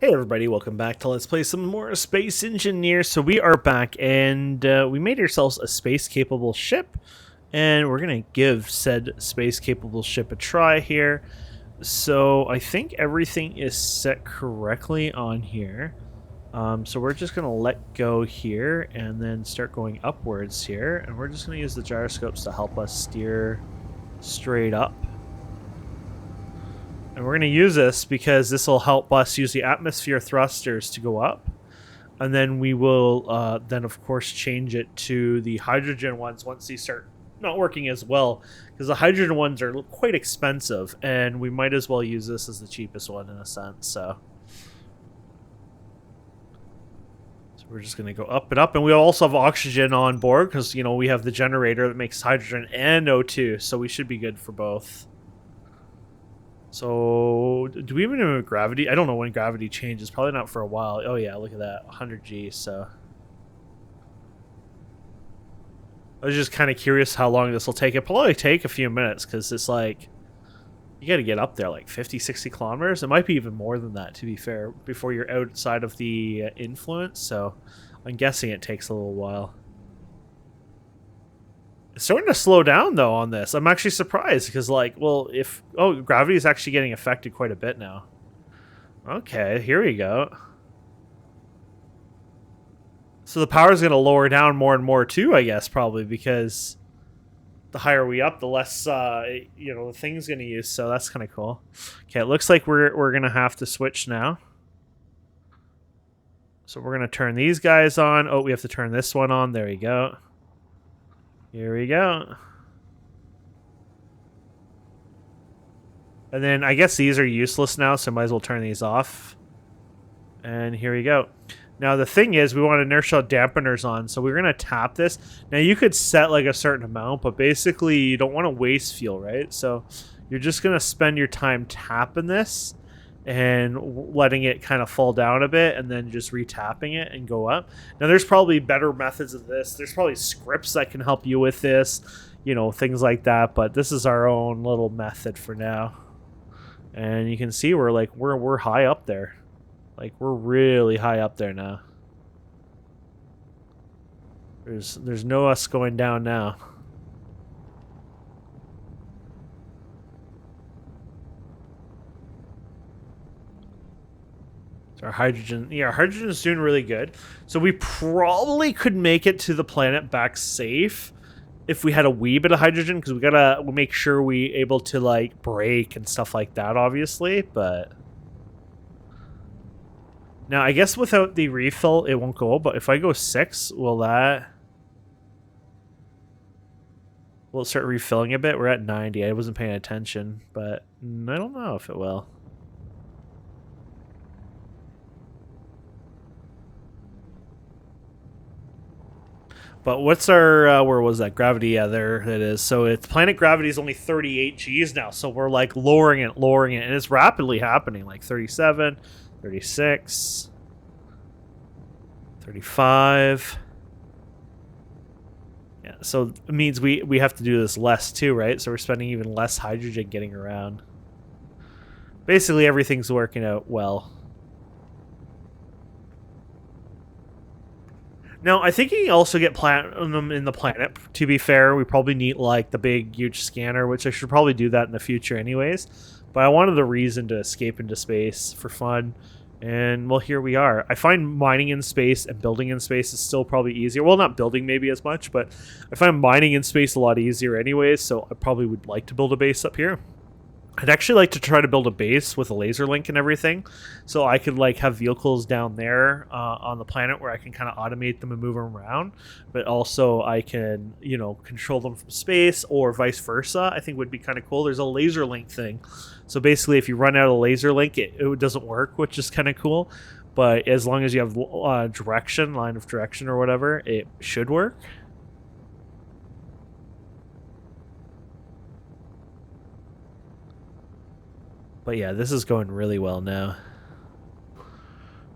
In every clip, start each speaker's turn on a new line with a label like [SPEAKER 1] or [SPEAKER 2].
[SPEAKER 1] Hey everybody, welcome back to Let's Play some more Space Engineer. So we are back and we made ourselves a space-capable ship and we're going to give said space-capable ship a try here. So I think everything is set correctly on here. So we're just going to let go here and then start going upwards here, and we're just going to use the gyroscopes to help us steer straight up. And we're going to use this because this will help us use the atmosphere thrusters to go up. And then we will then, of course, change it to the hydrogen ones once these start not working as well. Because the hydrogen ones are quite expensive, and we might as well use this as the cheapest one in a sense. So we're just going to go up and up. And we also have oxygen on board because, you know, we have the generator that makes hydrogen and O2. So we should be good for both. So, do we even know gravity? I don't know when gravity changes. Probably not for a while. Oh yeah, look at that, 100 G. So, I was just kind of curious how long this will take. It'll probably take a few minutes because it's like you got to get up there like 50, 60 kilometers. It might be even more than that, to be fair, before you're outside of the influence. So, I'm guessing it takes a little while. It's starting to slow down though on this. I'm actually surprised because, like, well, if gravity is actually getting affected quite a bit now. Okay, here we go. So the power is going to lower down more and more too, I guess, probably because the higher we up, the less the thing's going to use. So that's kind of cool. Okay, it looks like we're going to have to switch now. So we're going to turn these guys on. Oh, we have to turn this one on. There we go. Here we go. And then I guess these are useless now, so might as well turn these off. And here we go. Now the thing is, we want inertial dampeners on, so we're going to tap this. Now you could set like a certain amount, but basically you don't want to waste fuel, right? So you're just going to spend your time tapping this and letting it kind of fall down a bit and then just retapping it and go up. Now there's probably better methods of this. There's probably scripts that can help you with this, you know, things like that, but this is our own little method for now. And you can see we're high up there. Like, we're really high up there now. There's no us going down now. So our hydrogen is doing really good. So we probably could make it to the planet back safe if we had a wee bit of hydrogen, because we'll make sure we able to like brake and stuff like that, obviously, but now I guess without the refill it won't go, but if I go 6, will it start refilling a bit? We're at 90. I wasn't paying attention, but I don't know if it will. But what's our, where was that? Gravity, yeah, there it is. So its planet gravity is only 38 Gs now, so we're like lowering it, and it's rapidly happening, like 37, 36, 35. Yeah, so it means we have to do this less too, right? So we're spending even less hydrogen getting around. Basically, everything's working out well. Now, I think you can also get platinum in the planet. To be fair, we probably need like the big, huge scanner, which I should probably do that in the future anyways. But I wanted the reason to escape into space for fun. And, well, here we are. I find mining in space and building in space is still probably easier. Well, not building maybe as much, but I find mining in space a lot easier anyways, so I probably would like to build a base up here. I'd actually like to try to build a base with a laser link and everything, so I could like have vehicles down there on the planet where I can kind of automate them and move them around, but also I can, you know, control them from space or vice versa. I think would be kind of cool. There's a laser link thing, so basically if you run out of laser link, it doesn't work, which is kind of cool. But as long as you have line of direction or whatever, it should work. But yeah, this is going really well now.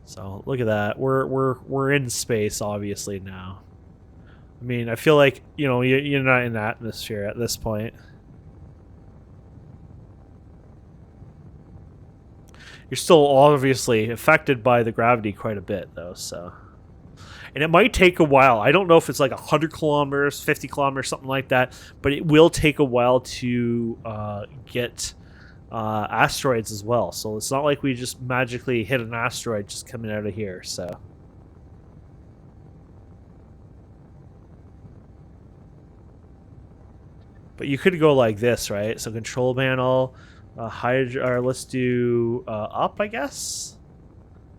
[SPEAKER 1] So look at that. We're in space obviously now. I mean, I feel like, you know, you're not in the atmosphere at this point. You're still obviously affected by the gravity quite a bit, though, so... And it might take a while. I don't know if it's like 100 kilometers, 50 kilometers, something like that, but it will take a while to get asteroids as well. So it's not like we just magically hit an asteroid just coming out of here, so... But you could go like this, right? So control panel, or let's do up, I guess.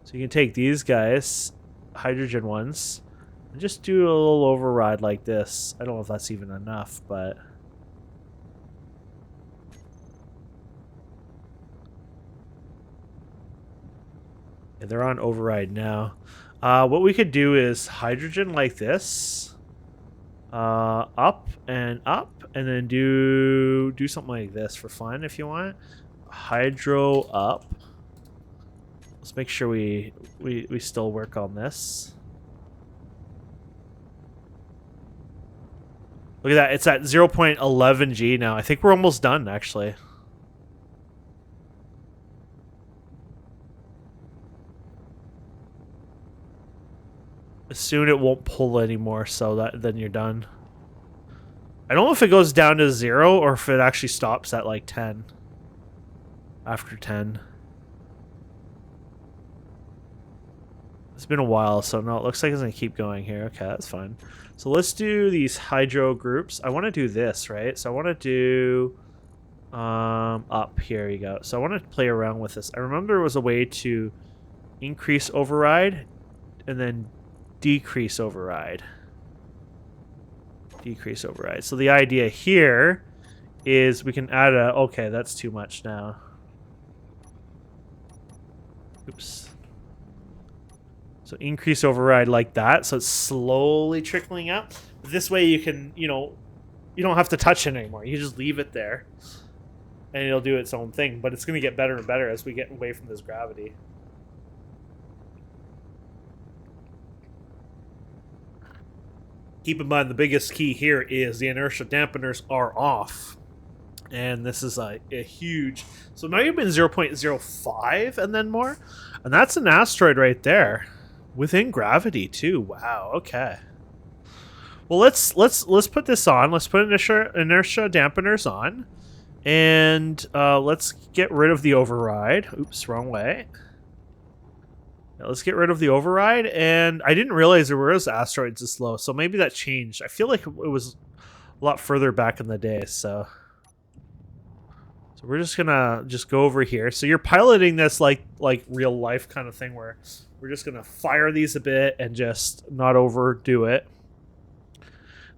[SPEAKER 1] So you can take these guys, hydrogen ones, and just do a little override like this. I don't know if that's even enough, but... Yeah, they're on override now. What we could do is hydrogen like this. Up, and then do something like this for fun if you want. Hydro up. Let's make sure we still work on this. Look at that, it's at 0.11 G now. I think we're almost done, actually. Soon it won't pull anymore, so then you're done. I don't know if it goes down to 0 or if it actually stops at like 10. After 10. It's been a while, so no, it looks like it's gonna keep going here. Okay, that's fine. So let's do these hydro groups. I want to do this, right? So I want to do up. Here you go. So I want to play around with this. I remember there was a way to increase override and then decrease override. Decrease override. So the idea here is we can add a... Okay, that's too much now. Oops. So increase override like that. So it's slowly trickling up. This way you can, you know, you don't have to touch it anymore. You just leave it there. And it'll do its own thing. But it's going to get better and better as we get away from this gravity. Keep in mind, the biggest key here is the inertia dampeners are off. And this is a huge... So now you've been 0.05 and then more. And that's an asteroid right there. Within gravity, too. Wow, okay. Well, let's put this on. Let's put inertia dampeners on. And let's get rid of the override. Oops, wrong way. Yeah, let's get rid of the override, and I didn't realize there was asteroids this low, so maybe that changed. I feel like it was a lot further back in the day, so we're just gonna go over here. So you're piloting this like real life kind of thing, where we're just gonna fire these a bit and just not overdo it.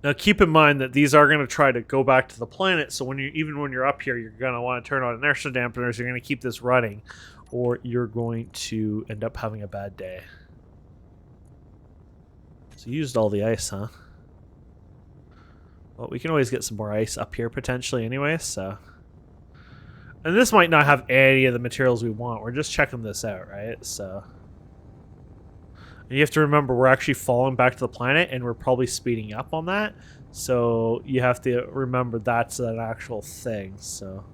[SPEAKER 1] Now keep in mind that these are gonna try to go back to the planet, so even when you're up here, you're gonna want to turn on inertia dampeners. You're gonna keep this running, or you're going to end up having a bad day. So you used all the ice, huh? Well, we can always get some more ice up here potentially anyway, so... And this might not have any of the materials we want. We're just checking this out, right? So... And you have to remember, we're actually falling back to the planet, and we're probably speeding up on that. So you have to remember that's an actual thing, so...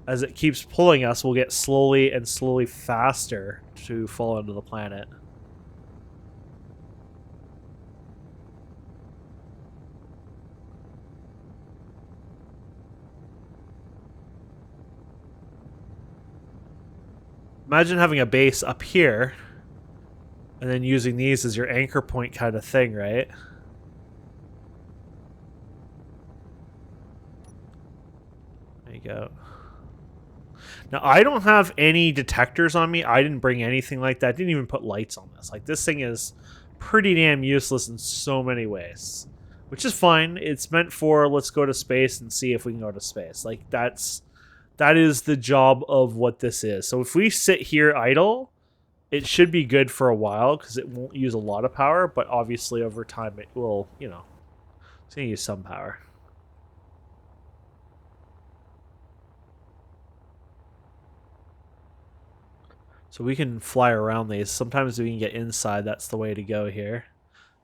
[SPEAKER 1] As it keeps pulling us, we'll get slowly and slowly faster to fall into the planet. Imagine having a base up here, and then using these as your anchor point kind of thing, right? There you go. Now, I don't have any detectors on me. I didn't bring anything like that. I didn't even put lights on this. Like, this thing is pretty damn useless in so many ways. Which is fine. It's meant for, let's go to space and see if we can go to space. Like, that is the job of what this is. So if we sit here idle, it should be good for a while because it won't use a lot of power. But obviously, over time, it will, you know, it's going to use some power. So we can fly around these. Sometimes we can get inside. That's the way to go here.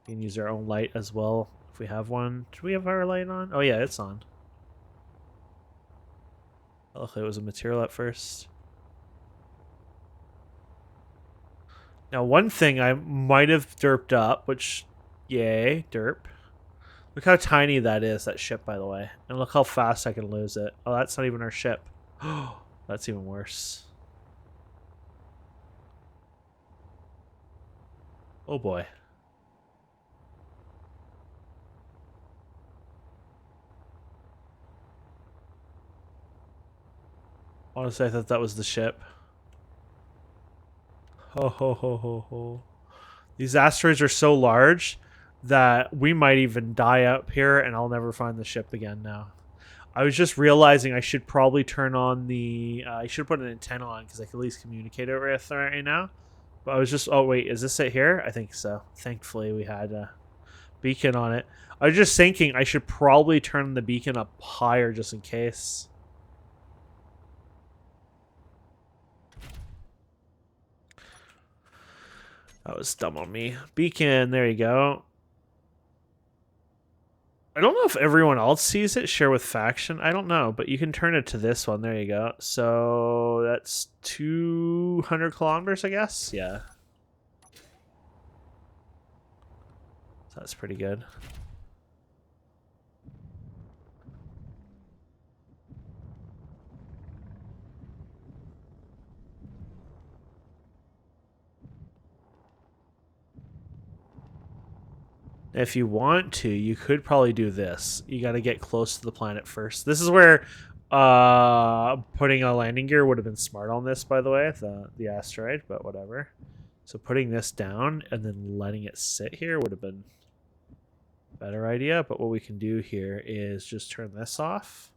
[SPEAKER 1] We can use our own light as well if we have one. Do we have our light on? Oh yeah, it's on. Oh, it was a material at first. Now, one thing I might have derped up, which, yay, derp. Look how tiny that is, that ship, by the way. And look how fast I can lose it. Oh, that's not even our ship. Oh, that's even worse. Oh, boy. Honestly, I thought that was the ship. Ho, ho, ho, ho, ho. These asteroids are so large that we might even die up here and I'll never find the ship again now. I was just realizing I should probably turn on the... I should put an antenna on because I can at least communicate it with right now. But I was just... Oh, wait. Is this it here? I think so. Thankfully, we had a beacon on it. I was just thinking I should probably turn the beacon up higher just in case. That was dumb on me. Beacon. There you go. I don't know if everyone else sees it. Share with faction. I don't know, but you can turn it to this one. There you go. So that's 200 kilometers, I guess. Yeah. So that's pretty good. If you want to, you could probably do this. You got to get close to the planet first. This is where putting a landing gear would have been smart on this, by the way, the asteroid, but whatever. So putting this down and then letting it sit here would have been a better idea. But what we can do here is just turn this off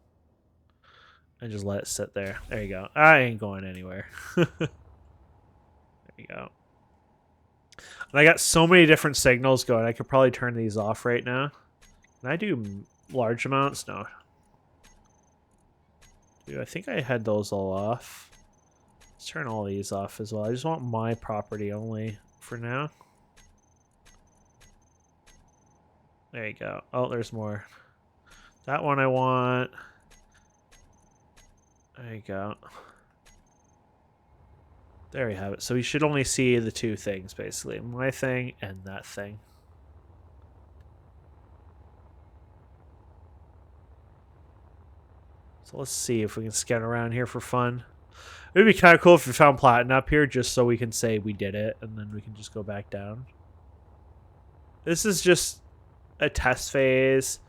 [SPEAKER 1] and just let it sit there. There you go. I ain't going anywhere. There you go. And I got so many different signals going. I could probably turn these off right now. Can I do large amounts? No. Dude, I think I had those all off. Let's turn all these off as well. I just want my property only for now. There you go. Oh, there's more. That one I want. There you go. There we have it. So we should only see the two things, basically. My thing and that thing. So let's see if we can scan around here for fun. It would be kind of cool if we found platinum up here, just so we can say we did it, and then we can just go back down. This is just a test phase.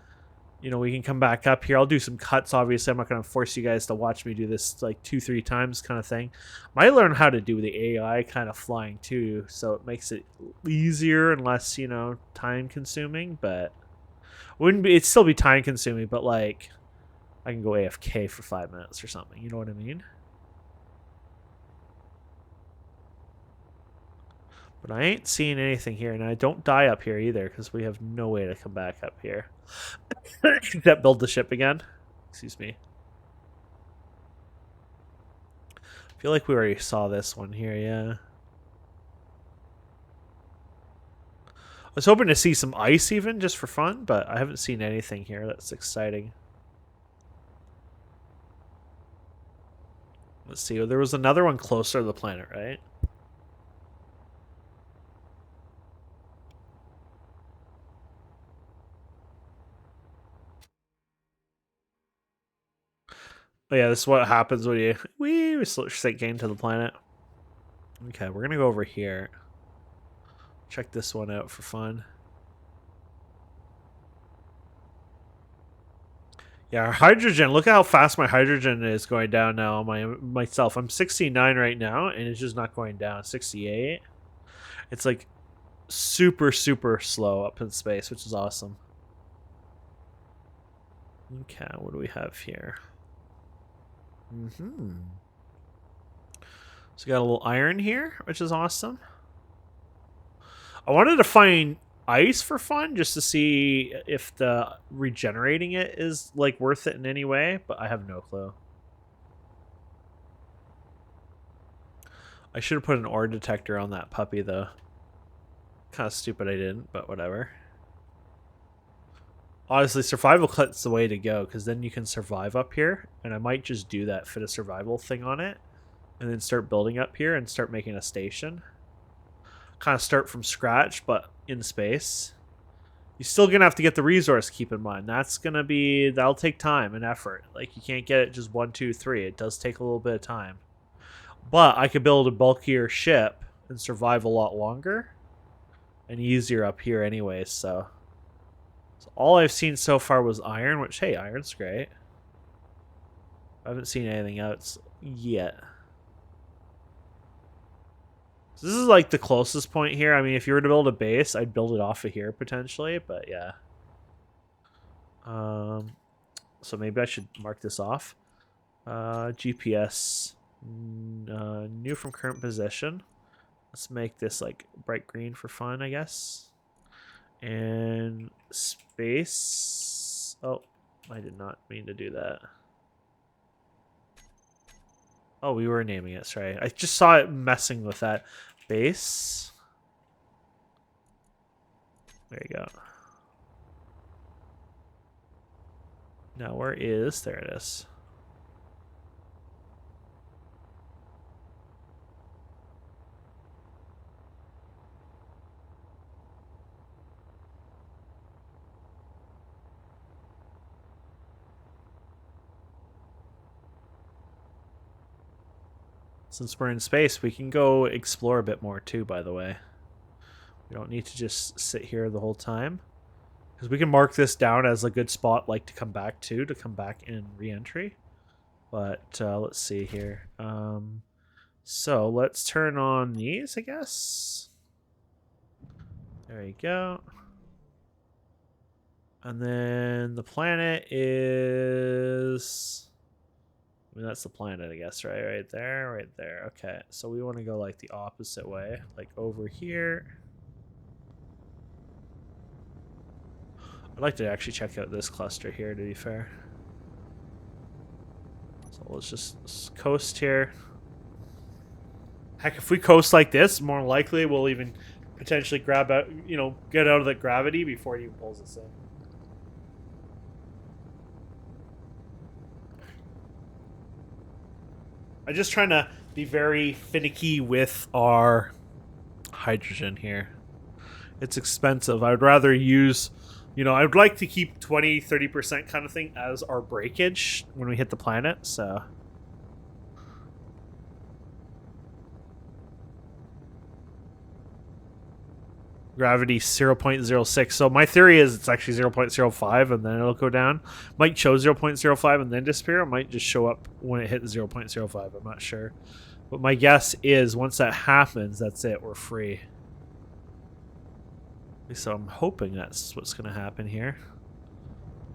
[SPEAKER 1] You know, we can come back up here. I'll do some cuts, obviously. I'm not going to force you guys to watch me do this like 2-3 times kind of thing. Might learn how to do the AI kind of flying too, so it makes it easier and less, you know, time consuming, but it'd still be time consuming, but like I can go AFK for 5 minutes or something, you know what I mean? But I ain't seeing anything here, and I don't die up here either, because we have no way to come back up here. That build the ship again. Excuse me. I feel like we already saw this one here, yeah. I was hoping to see some ice even, just for fun, but I haven't seen anything here that's exciting. Let's see, there was another one closer to the planet, right? Oh yeah, this is what happens when you we sink into the planet. Okay, we're gonna go over here. Check this one out for fun. Yeah, our hydrogen. Look at how fast my hydrogen is going down now. Myself, I'm 69 right now, and it's just not going down. 68. It's like super slow up in space, which is awesome. Okay, what do we have here? So we got a little iron here, which is awesome. I wanted to find ice for fun, just to see if the regenerating it is like worth it in any way, but I have no clue. I should have put an ore detector on that puppy though. Kind of stupid I didn't, but whatever. Honestly, survival cut's the way to go, because then you can survive up here, and I might just do that, fit a survival thing on it, and then start building up here and start making a station. kind of start from scratch, but in space. You're still gonna have to get the resource. Keep in mind that'll take time and effort. Like you can't get it just 1, 2, 3. It does take a little bit of time. But I could build a bulkier ship and survive a lot longer and easier up here, anyways. So all I've seen so far was iron, which hey, iron's great. I haven't seen anything else yet. So this is like the closest point here. I mean, if you were to build a base, I'd build it off of here potentially, but yeah. So maybe I should mark this off. GPS, new from current position. Let's make this like bright green for fun, I guess. And space. Oh, I did not mean to do that. Oh, we were naming it, sorry. I just saw it messing with that. Base. There you go. Now where is... There it is. Since we're in space, we can go explore a bit more too, by the way. We don't need to just sit here the whole time. Because we can mark this down as a good spot like to come back to in re-entry. But let's see here. So let's turn on these, I guess. There you go. And then the planet is... I mean, that's the planet, I guess, right? Right there, right there. Okay, so we want to go like the opposite way, like over here. I'd like to actually check out this cluster here, to be fair. So let's just coast here. Heck, if we coast like this, more likely we'll even potentially grab out, get out of the gravity before it even pulls us in. I'm just trying to be very finicky with our hydrogen here. It's expensive. I would rather use, I would like to keep 20, 30% kind of thing as our breakage when we hit the planet, so. Gravity 0.06. So my theory is it's actually 0.05 and then it'll go down. Might show 0.05 and then disappear. It might just show up when it hits 0.05. I'm not sure. But my guess is once that happens, that's it. We're free. So I'm hoping that's what's going to happen here.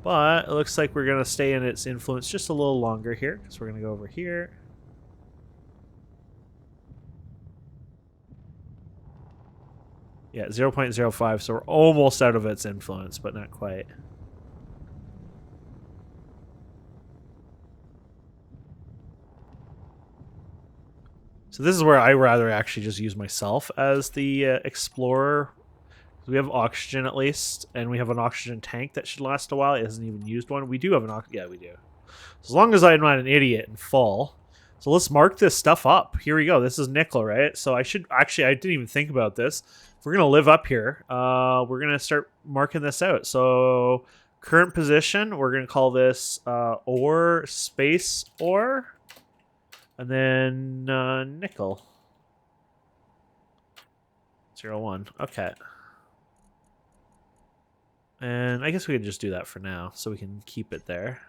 [SPEAKER 1] But it looks like we're going to stay in its influence just a little longer here because we're going to go over here. Yeah, 0.05, so we're almost out of its influence, but not quite. So this is where I rather actually just use myself as the explorer. We have oxygen at least, and we have an oxygen tank that should last a while. It hasn't even used one. We do have an oxygen... Yeah, we do. So as long as I'm not an idiot and fall... So let's mark this stuff up. Here we go. This is nickel, right? So I should... Actually, I didn't even think about this. If we're going to live up here, we're going to start marking this out. So current position, we're going to call this ore, space ore. And then nickel. 01. Okay. And I guess we can just do that for now, so we can keep it there.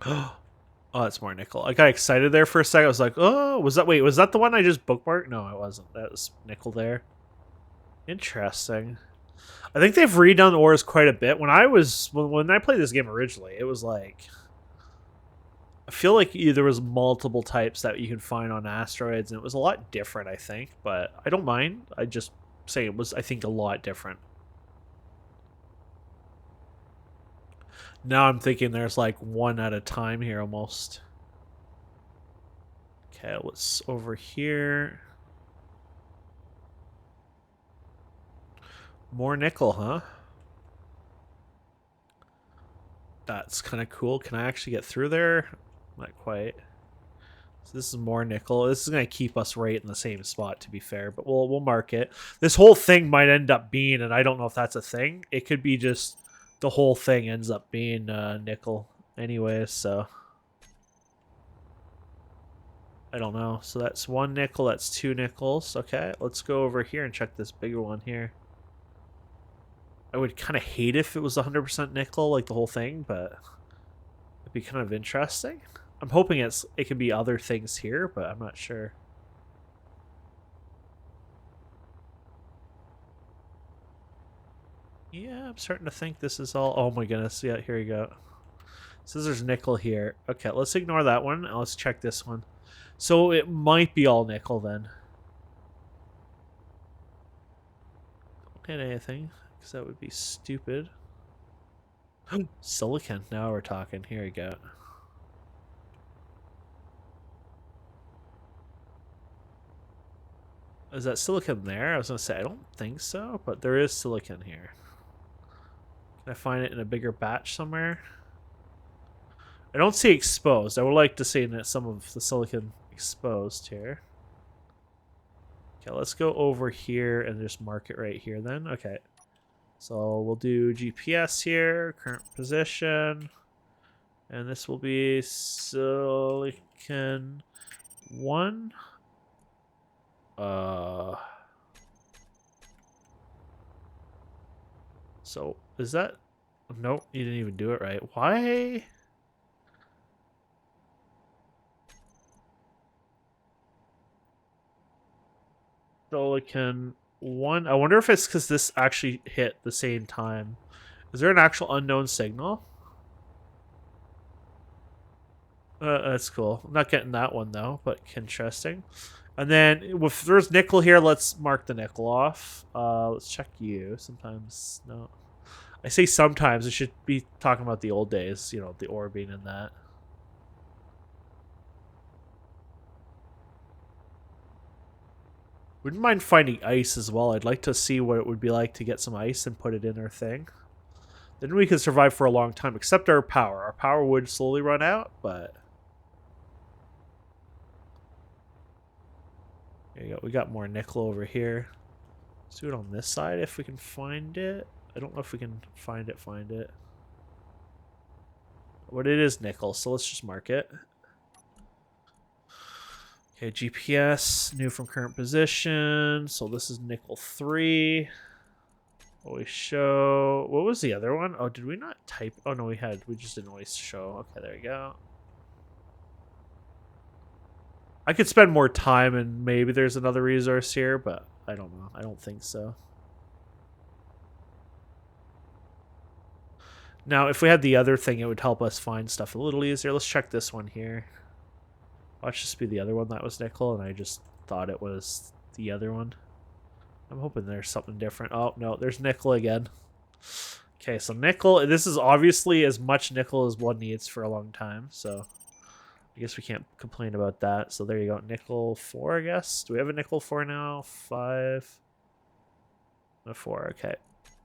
[SPEAKER 1] Oh, it's more nickel. I got excited there for a second. I was like, oh, was that the one I just bookmarked? No, it wasn't. That was nickel there. Interesting. I think they've redone ores quite a bit. When I played this game originally, it was like... I feel like there was multiple types that you can find on asteroids, and it was a lot different, I think. But I don't mind. I just say it was, I think, a lot different. Now I'm thinking there's like one at a time here almost. Okay, what's over here? More nickel, huh? That's kind of cool. Can I actually get through there? Not quite. So this is more nickel. This is going to keep us right in the same spot, to be fair, but we'll mark it. This whole thing might end up being, and I don't know if that's a thing. It could be just the whole thing ends up being nickel anyways, so I don't know. So that's 1 nickel, that's 2 nickels. Okay, let's go over here and check this bigger one here. I would kind of hate if it was 100% nickel, like the whole thing, but it'd be kind of interesting. I'm hoping it could be other things here, but I'm not sure. Yeah, I'm starting to think this is all... Oh my goodness, yeah, here you go. So there's nickel here. Okay, let's ignore that one, and let's check this one. So it might be all nickel then. Don't hit anything, because that would be stupid. Silicon, now we're talking. Here we go. Is that silicon there? I was going to say, I don't think so, but there is silicon here. Can I find it in a bigger batch somewhere? I don't see exposed. I would like to see some of the silicon exposed here. Okay, let's go over here and just mark it right here then. Okay. So we'll do GPS here, current position. And this will be silicon 1. So is that... Nope, you didn't even do it right. Why? Silicon 1. I wonder if it's because this actually hit the same time. Is there an actual unknown signal? That's cool. I'm not getting that one though, but interesting. And then if there's nickel here, let's mark the nickel off. Let's check you. Sometimes, no. I say sometimes. I should be talking about the old days, you know, the ore being in that. Wouldn't mind finding ice as well. I'd like to see what it would be like to get some ice and put it in our thing. Then we could survive for a long time, except our power. Our power would slowly run out, but... There you go. We got more nickel over here. Let's do it on this side if we can find it. I don't know if we can find it. But it is nickel, so let's just mark it. Okay, GPS, new from current position. So this is nickel 3. Always show. What was the other one? Oh, did we not type? Oh, no, we just didn't always show. Okay, there you go. I could spend more time and maybe there's another resource here, but I don't know. I don't think so. Now, if we had the other thing, it would help us find stuff a little easier. Let's check this one here. Watch this be the other one that was nickel, and I just thought it was the other one. I'm hoping there's something different. Oh, no, there's nickel again. Okay, so nickel. This is obviously as much nickel as one needs for a long time, so... I guess we can't complain about that. So there you go. Nickel 4, I guess. Do we have a nickel 4 now? 5. No, 4. Okay.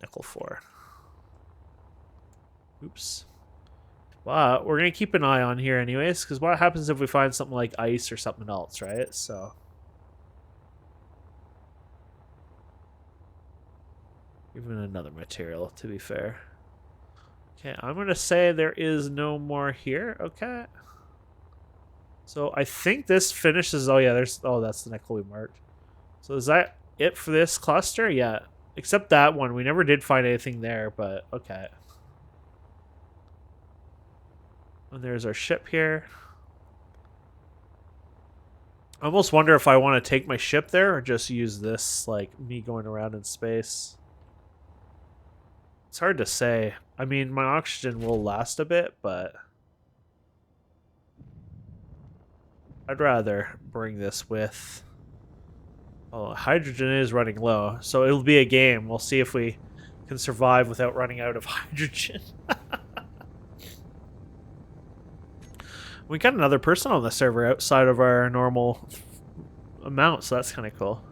[SPEAKER 1] Nickel 4. Oops. But we're going to keep an eye on here anyways, because what happens if we find something like ice or something else, right? So... Even another material, to be fair. Okay, I'm going to say there is no more here. Okay. So I think this finishes... Oh, yeah, there's... Oh, that's the nickel we marked. So is that it for this cluster? Yeah. Except that one. We never did find anything there, but okay. And there's our ship here. I almost wonder if I want to take my ship there or just use this, like, me going around in space. It's hard to say. I mean, my oxygen will last a bit, but... I'd rather bring this with... Oh, hydrogen is running low, so it'll be a game. We'll see if we can survive without running out of hydrogen. We got another person on the server outside of our normal amount, so that's kind of cool.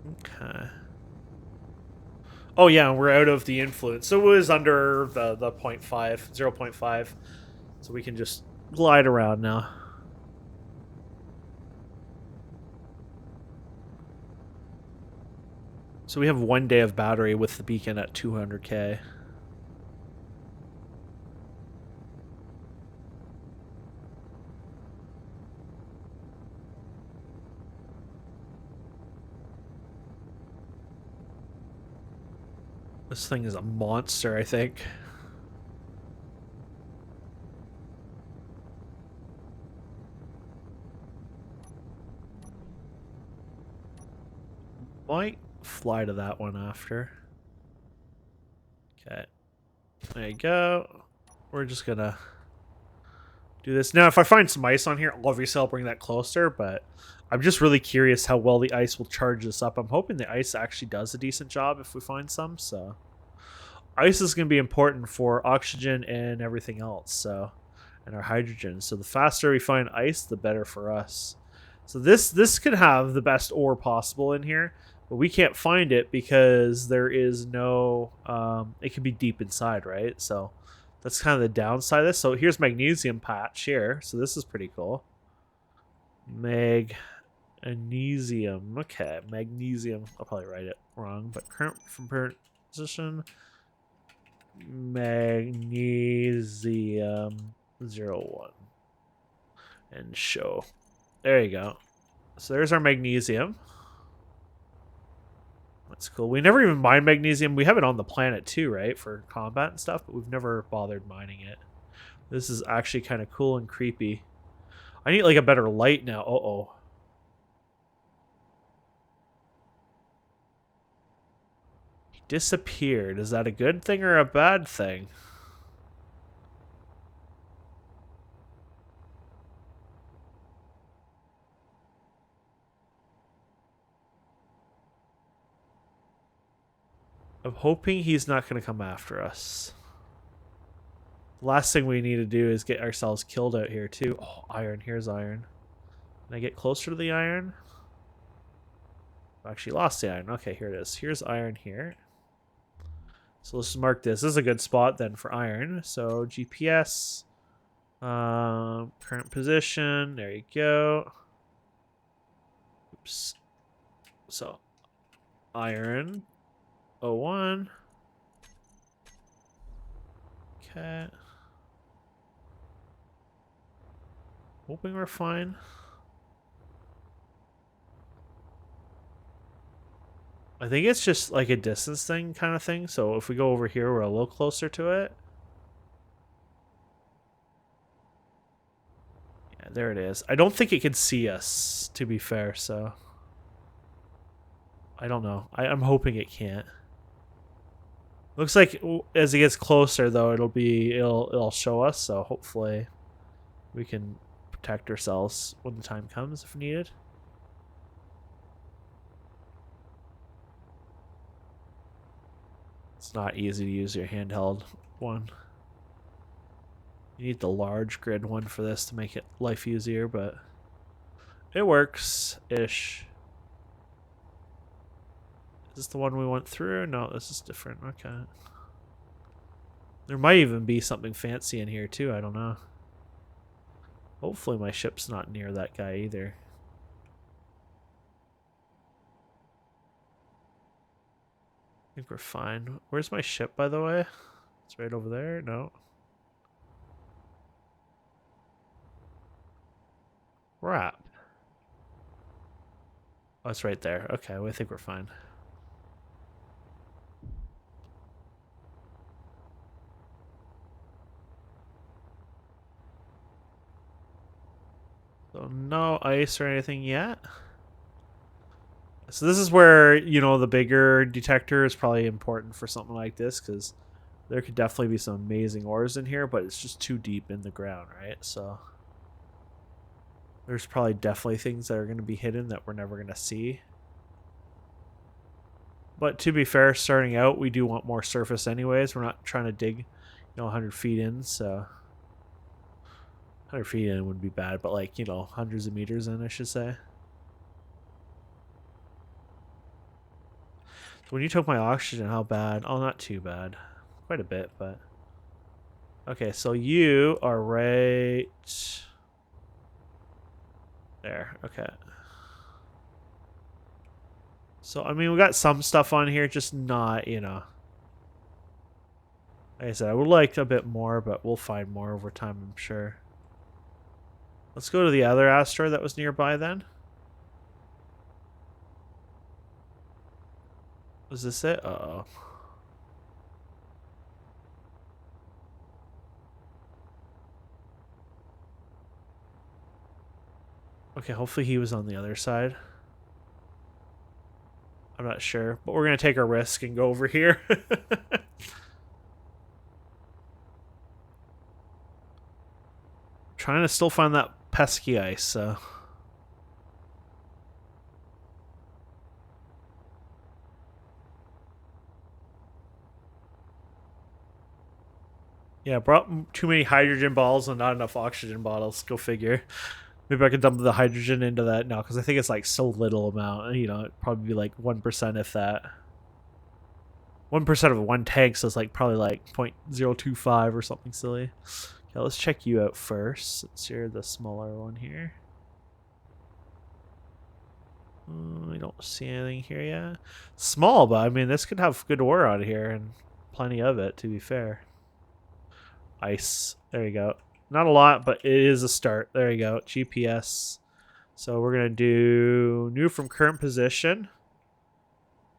[SPEAKER 1] Okay. Oh yeah, we're out of the influence. So it was under the 0.5, 0.5. So we can just glide around now. So we have 1 day of battery with the beacon at 200k. This thing is a monster, I think. Might fly to that one after. Okay. There you go. We're just gonna do this. Now, if I find some ice on here, obviously I'll bring that closer, but I'm just really curious how well the ice will charge this up. I'm hoping the ice actually does a decent job if we find some, so... Ice is going to be important for oxygen and everything else, so... And our hydrogen. So the faster we find ice, the better for us. So this could have the best ore possible in here, but we can't find it because there is no... it could be deep inside, right? So... That's kind of the downside of this. So here's magnesium patch here. So this is pretty cool. Magnesium. Okay, magnesium. I'll probably write it wrong, but current from current position. Magnesium 01. And show. There you go. So there's our magnesium. That's cool. We never even mine magnesium. We have it on the planet too, right? For combat and stuff, but we've never bothered mining it. This is actually kind of cool and creepy. I need like a better light now. Uh-oh. He disappeared. Is that a good thing or a bad thing? I'm hoping he's not going to come after us. Last thing we need to do is get ourselves killed out here too. Oh, iron. Here's iron. Can I get closer to the iron? I actually lost the iron. Okay, here it is. Here's iron here. So let's just mark this. This is a good spot then for iron. So GPS. Current position. There you go. Oops. So iron. 01. Okay. Hoping we're fine. I think it's just like a distance thing kind of thing. So if we go over here, we're a little closer to it. Yeah, there it is. I don't think it can see us, to be fair, so... I don't know. I'm hoping it can't. Looks like as it gets closer, though, it'll show us, so hopefully we can protect ourselves when the time comes if needed. It's not easy to use your handheld one. You need the large grid one for this to make it life easier, but it works-ish. Is this the one we went through? No, this is different. Okay. There might even be something fancy in here, too. I don't know. Hopefully my ship's not near that guy either. I think we're fine. Where's my ship, by the way? It's right over there? No. Crap. Oh, it's right there. Okay, well, I think we're fine. So no ice or anything yet. So this is where, you know, the bigger detector is probably important for something like this, because there could definitely be some amazing ores in here, but it's just too deep in the ground, right? So there's probably definitely things that are going to be hidden that we're never going to see. But to be fair, starting out, we do want more surface anyways. We're not trying to dig, 100 feet in, so... 100 feet in wouldn't be bad, but like, hundreds of meters in, I should say. When you took my oxygen, how bad? Oh, not too bad. Quite a bit, but... Okay, so you are right... there, okay. So, I mean, we got some stuff on here, just not, you know... Like I said, I would like a bit more, but we'll find more over time, I'm sure. Let's go to the other asteroid that was nearby then. Was this it? Uh-oh. Okay, hopefully he was on the other side. I'm not sure, but we're going to take a risk and go over here. Trying to still find that pesky ice, so... Yeah, brought too many hydrogen bottles and not enough oxygen bottles. Go figure. Maybe I could dump the hydrogen into that now, because I think it's like so little amount. You know, it'd probably be like 1% if that. 1% of one tank, so it's like probably like 0.025 or something silly. Okay, let's check you out first, since you're the smaller one here. We don't see anything here yet. Small, but I mean, this could have good ore out of here, and plenty of it, to be fair. Ice. There you go. Not a lot, but it is a start. There you go. GPS. So we're going to do new from current position.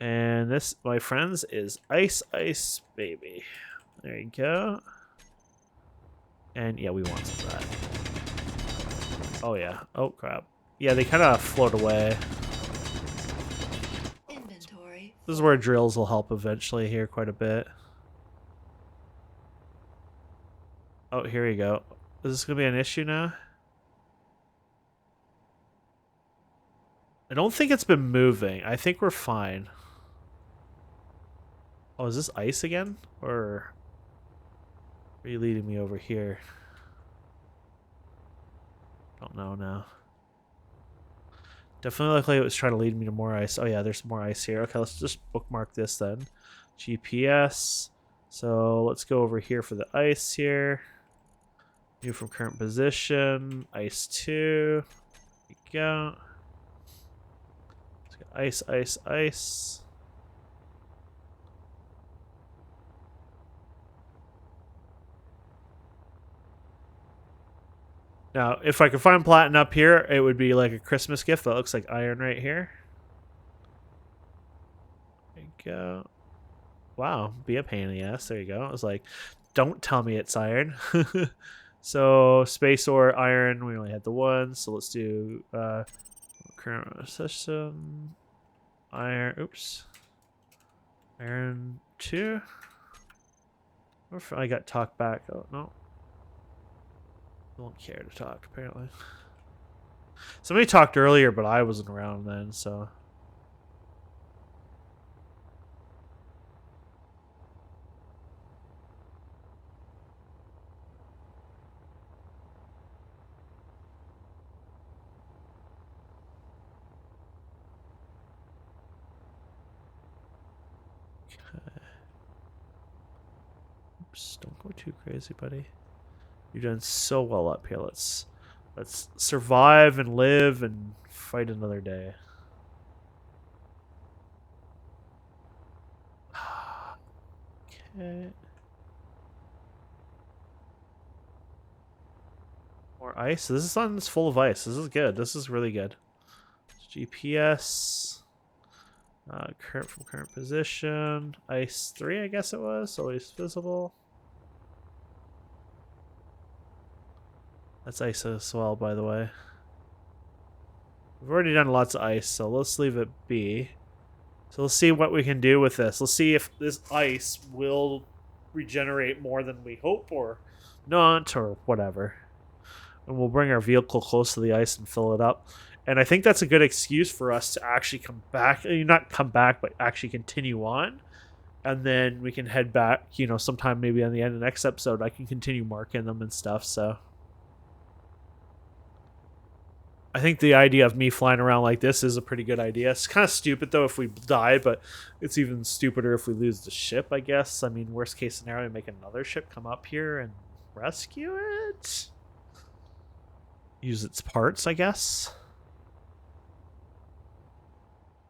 [SPEAKER 1] And this, my friends, is ice, ice, baby. There you go. And yeah, we want some of that. Oh, yeah. Oh, crap. Yeah, they kind of float away. Inventory. This is where drills will help eventually here quite a bit. Oh, here we go. Is this going to be an issue now? I don't think it's been moving. I think we're fine. Oh, is this ice again? Or are you leading me over here? Don't know now. Definitely looked like it was trying to lead me to more ice. Oh yeah, there's more ice here. Okay, let's just bookmark this then. GPS. So let's go over here for the ice here. New from current position. Ice 2. There we go. Ice, ice, ice. Now, if I could find platinum up here, it would be like a Christmas gift that looks like iron right here. There you go. Wow, be a pain in the ass. There you go. I was like, don't tell me it's iron. So, space ore, iron, we only had the one. So let's do current system. Iron, oops. Iron 2. Or if I got talked back. Oh, no. I don't care to talk, apparently. Somebody talked earlier, but I wasn't around then, so... Okay. Oops, don't go too crazy, buddy. You're doing so well up here. Let's survive and live and fight another day. Okay. More ice. This sun's full of ice. This is good. This is really good. GPS. Current from current position. Ice 3, I guess it was. Always visible. That's ice as well, by the way. We've already done lots of ice, so let's leave it be. So let's see what we can do with this. Let's see if this ice will regenerate more than we hope or not or whatever. And we'll bring our vehicle close to the ice and fill it up. And I think that's a good excuse for us to actually come back. Not come back, but actually continue on. And then we can head back, you know, sometime maybe on the end of the next episode. I can continue marking them and stuff, so... I think the idea of me flying around like this is a pretty good idea. It's kind of stupid, though, if we die, but it's even stupider if we lose the ship, I guess. I mean, worst case scenario, we make another ship come up here and rescue it? Use its parts, I guess.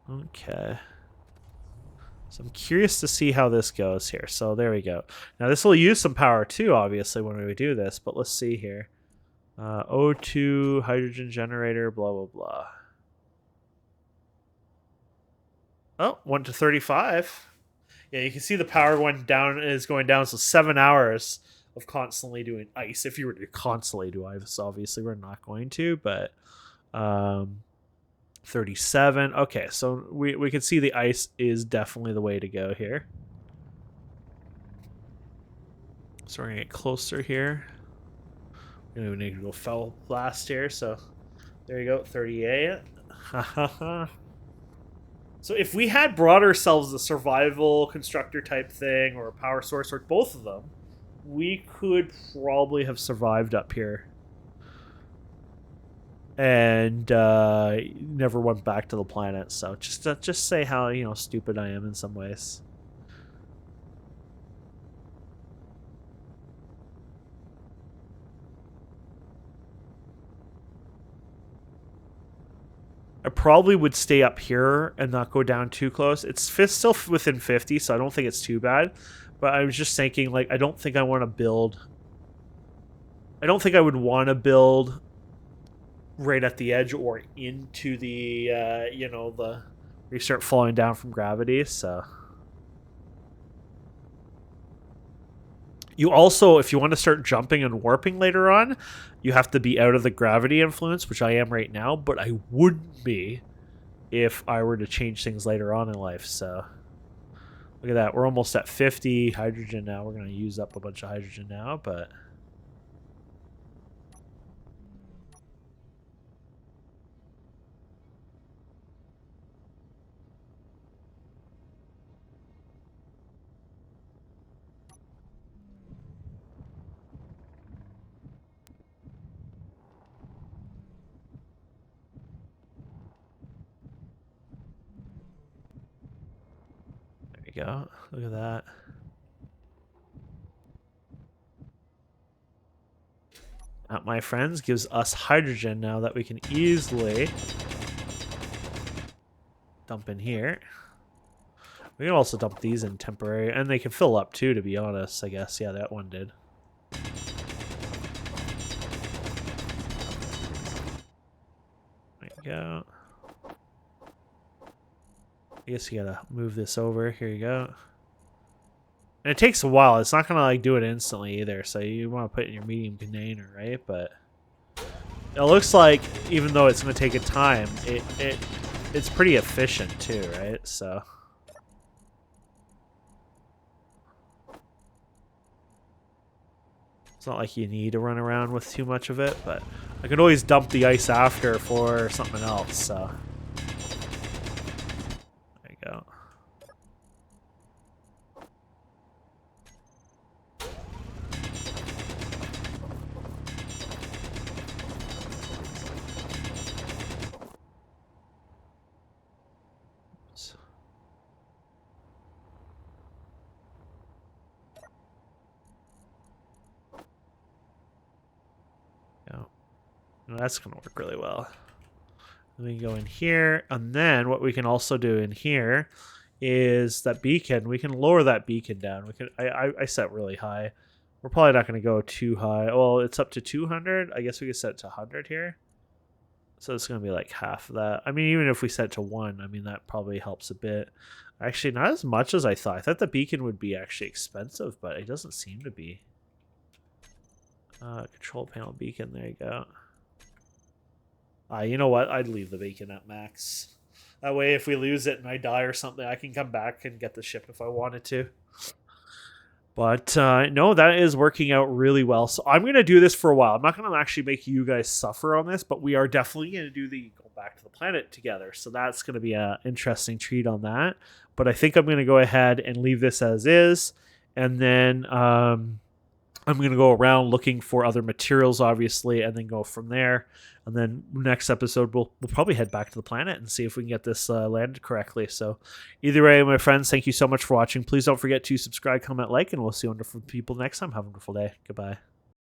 [SPEAKER 1] Okay. So I'm curious to see how this goes here. So there we go. Now, this will use some power, too, obviously, when we do this, but let's see here. O2, hydrogen generator, blah, blah, blah. Oh, 1 to 35. Yeah, you can see the power is going down, so 7 hours of constantly doing ice. If you were to constantly do ice, obviously we're not going to, but 37. Okay, so we can see the ice is definitely the way to go here. So we're going to get closer here. We need to go foul blast here, so there you go, 38. So if we had brought ourselves a survival constructor type thing or a power source or both of them, we could probably have survived up here. And never went back to the planet. So just say how, stupid I am in some ways. I probably would stay up here and not go down too close. It's still within 50, so I don't think it's too bad. But I was just thinking, like, I don't think I want to build... I don't think I would want to build right at the edge or into the, where you start falling down from gravity, so... You also, if you want to start jumping and warping later on, you have to be out of the gravity influence, which I am right now, but I wouldn't be if I were to change things later on in life, so... Look at that, we're almost at 50 hydrogen now. We're going to use up a bunch of hydrogen now, but... Go. Look at that. That, my friends, gives us hydrogen now that we can easily dump in here. We can also dump these in temporary, and they can fill up too, to be honest, I guess. Yeah, that one did. There you go. I guess you gotta move this over. Here you go. And it takes a while. It's not gonna like do it instantly either. So you want to put it in your medium container, right? But it looks like even though it's gonna take a time, it's pretty efficient too, right? So it's not like you need to run around with too much of it. But I can always dump the ice after for something else. So. Go. That's going to work really well. We can go in here, and then what we can also do in here is that beacon. We can lower that beacon down. We can. I set really high. We're probably not going to go too high. Well, it's up to 200. I guess we could set it to 100 here. So it's going to be like half of that. I mean, even if we set it to 1, I mean, that probably helps a bit. Actually, not as much as I thought. I thought the beacon would be actually expensive, but it doesn't seem to be. Control panel beacon. There you go. You know what? I'd leave the beacon at max. That way, if we lose it and I die or something, I can come back and get the ship if I wanted to. But no, that is working out really well. So I'm going to do this for a while. I'm not going to actually make you guys suffer on this, but we are definitely going to do the go back to the planet together. So that's going to be an interesting treat on that. But I think I'm going to go ahead and leave this as is. And then I'm going to go around looking for other materials, obviously, and then go from there. And then next episode, we'll probably head back to the planet and see if we can get this landed correctly. So either way, my friends, thank you so much for watching. Please don't forget to subscribe, comment, like, and we'll see wonderful people next time. Have a wonderful day. Goodbye.